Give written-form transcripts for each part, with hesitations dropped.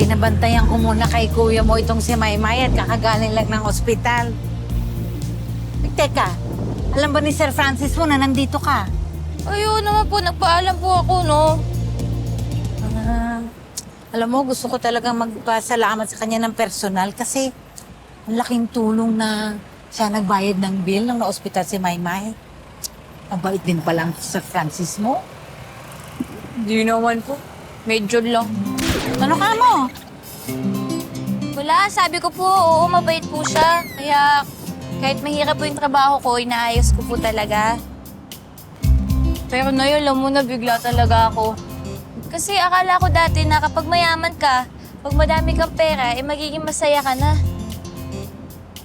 binabantayan ko muna kay kuya mo itong si Maymay at kakagaling lang ng ospital. Teka, alam ba ni Sir Francis mo na nandito ka? Ayun naman po, nagpaalam po ako, no? Alam mo, gusto ko talagang magpasalamat sa kanya ng personal kasi ang laking tulong na siya nagbayad ng bill nung na-ospital si Maymay. Mabait din palang Sir Francis mo. Hindi naman po. Medyo lang. Ano ka mo? Wala, sabi ko po, oo, mabait po siya. Kaya kahit mahirap po yung trabaho ko, inaayos ko po talaga. Pero Nay, alam mo na bigla talaga ako. Kasi akala ko dati na kapag mayaman ka, pag madami kang pera, eh magiging masaya ka na.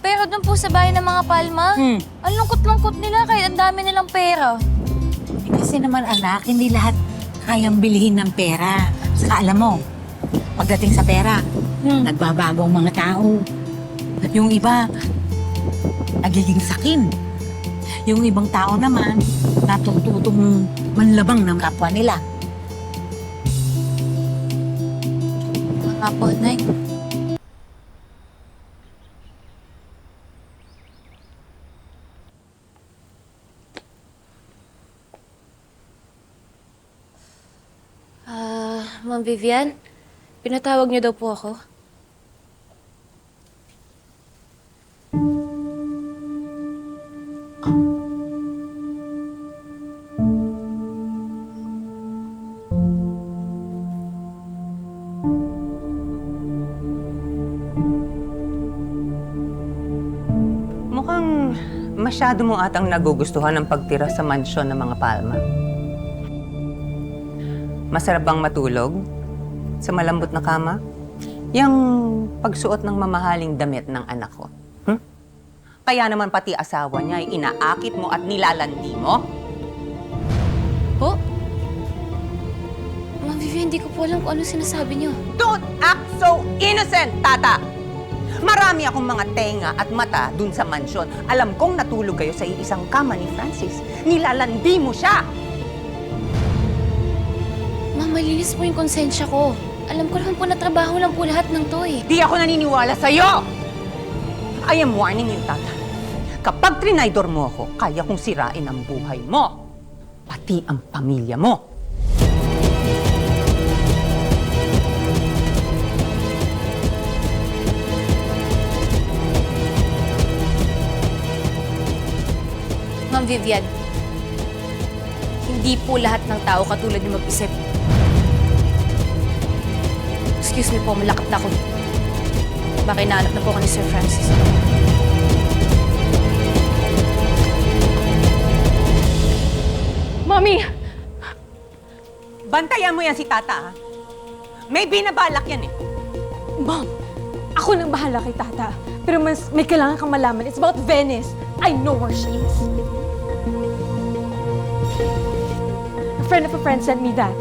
Pero doon po sa bahay ng mga Palma, ang lungkot-lungkot nila kahit ang dami nilang pera. Kasi naman anak, hindi lahat kayang bilhin ng pera. Saka alam mo, pagdating sa pera, nagbabago ang mga tao. At yung iba, nagiging sakim. Yung ibang tao naman, natututong manlabang ng kapwa nila. Mga po, Nay. Ma'am Vivian, pinatawag niyo daw po ako. Mukhang masyado mo atang nagugustuhan ang pagtira sa mansyon ng mga Palma. Masarap bang matulog sa malambot na kama? Yang pagsuot ng mamahaling damit ng anak ko. Kaya naman pati asawa niya ay inaakit mo at nilalandi mo? Po? Ma'am Vivian, hindi ko po alam kung ano sinasabi niyo. Don't act so innocent, Tata! Marami akong mga tenga at mata dun sa mansyon. Alam kong natulog kayo sa iisang kama ni Francis. Nilalandi mo siya! Ma'am, malinis po yung konsensya ko. Alam ko naman po na trabaho lang po lahat ng to eh. Di ako naniniwala sa'yo! I am warning you, Tata. Kapag trinaydor mo ako, kaya kong sirain ang buhay mo. Pati ang pamilya mo. Ma'am Vivian, hindi po lahat ng tao katulad niyo mag-isip. Excuse me po, malakap na ako. Baka inaanap na po ako ni Sir Francis. Mami! Bantayan mo yan si Tata, ha? May binabalak yan, eh. Mom! Ako nang bahala kay Tata. Pero mas may kailangan kang malaman. It's about Venice. I know where she is. A friend of a friend sent me that.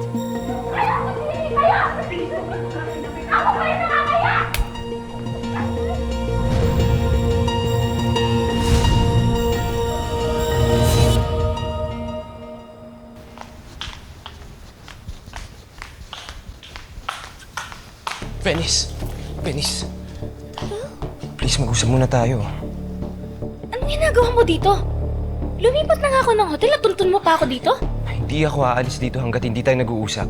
Venice! Venice! Please, mag-usap muna tayo. Anong ginagawa mo dito? Lumipat na nga ako ng hotel at tuntun mo pa ako dito? Hindi ako aalis dito hanggat hindi tayo nag-uusap.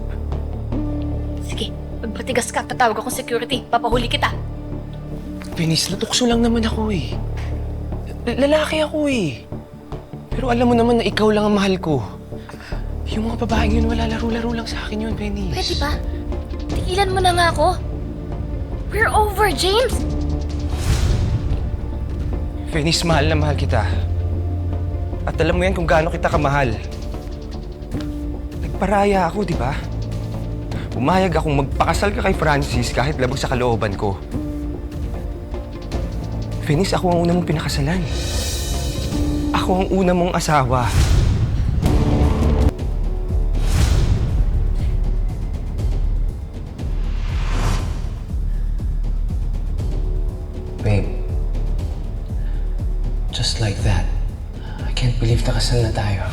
Sige, pagpatigas ka, tatawag akong security. Papahuli kita. Venice, natukso lang naman ako eh. Lalaki ako eh. Pero alam mo naman na ikaw lang ang mahal ko. Yung mga babaeng yun, wala laro-laro lang sa akin yun, Venice. Pwede ba? Tigilan mo na nga ako. We're over, James! Venice, mahal na mahal kita. At alam mo yan kung gaano kita kamahal. Nagparaya ako, di ba? Umayag akong magpakasal ka kay Francis kahit labag sa kalooban ko. Venice, ako ang una mong pinakasalan. Ako ang una mong asawa. Babe, just like that, I can't believe nakasal na tayo.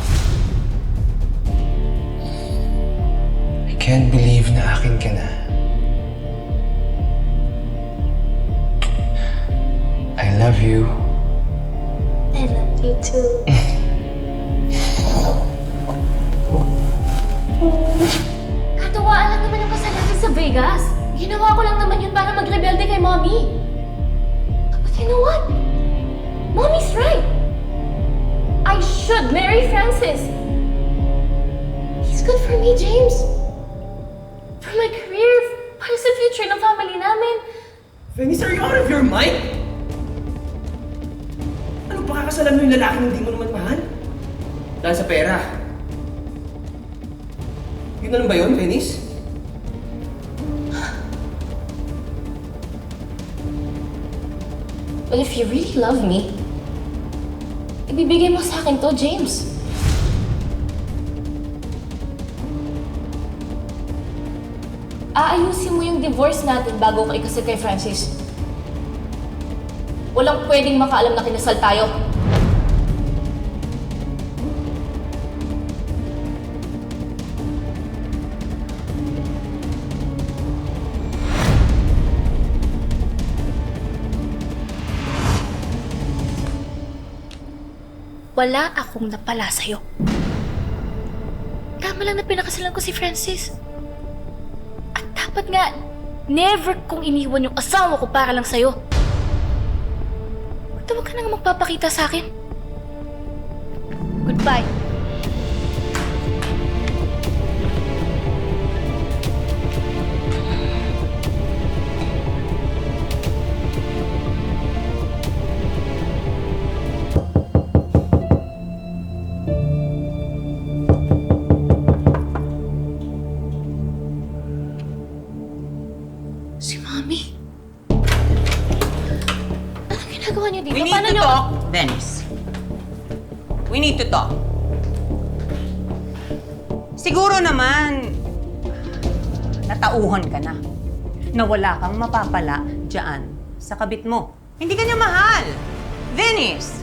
I can't believe na akin ka na. love you. I love you too. Katuwaan lang naman yung kasal natin sa Vegas. Ginawa ko lang naman yun para magrebelde kay Mommy. But you know what? Mommy's right. I should marry Francis. He's good for me, James. For my career, para sa future ng family namin. Venice, are you out of your mind? Ano pakakasalan mo yung lalaking hindi mo naman mahal? Dahil sa pera. Yun na lang ba yun, Venice? Well, if you really love me, ibibigay mo sa akin to, James. Aayusin mo yung divorce natin bago ka ikasal kay Francis. Walang pwedeng makaalam na kinasal tayo. Wala akong napala sa'yo. Tama lang na pinakasalan ko si Francis. At dapat nga, never kong iniwan yung asawa ko para lang sa'yo. Huwag ka na nga magpapakita sa akin. Goodbye. Si Mommy. Anong ginagawa niyo dito? We need Paano to niyo... talk, Venice. We need to talk. Siguro naman, natauhan ka na. Na wala kang mapapala dyan sa kabit mo. Hindi ka niya mahal. Venice!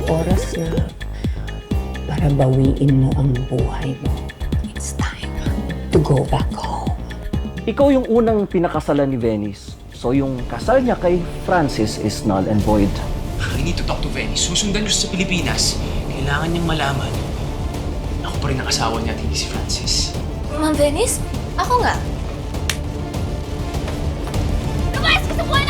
Oras na para bawiin mo ang buhay mo. It's time to go back home. Ikaw yung unang pinakasalan ni Venice. So yung kasal niya kay Francis is null and void. I need to talk to Venice. Susundan ko siya sa Pilipinas. Kailangan niyang malaman. Ako pa rin ang asawa niya at hindi si Francis. Ma'am Venice, ako nga. Lumayas ka sa buhay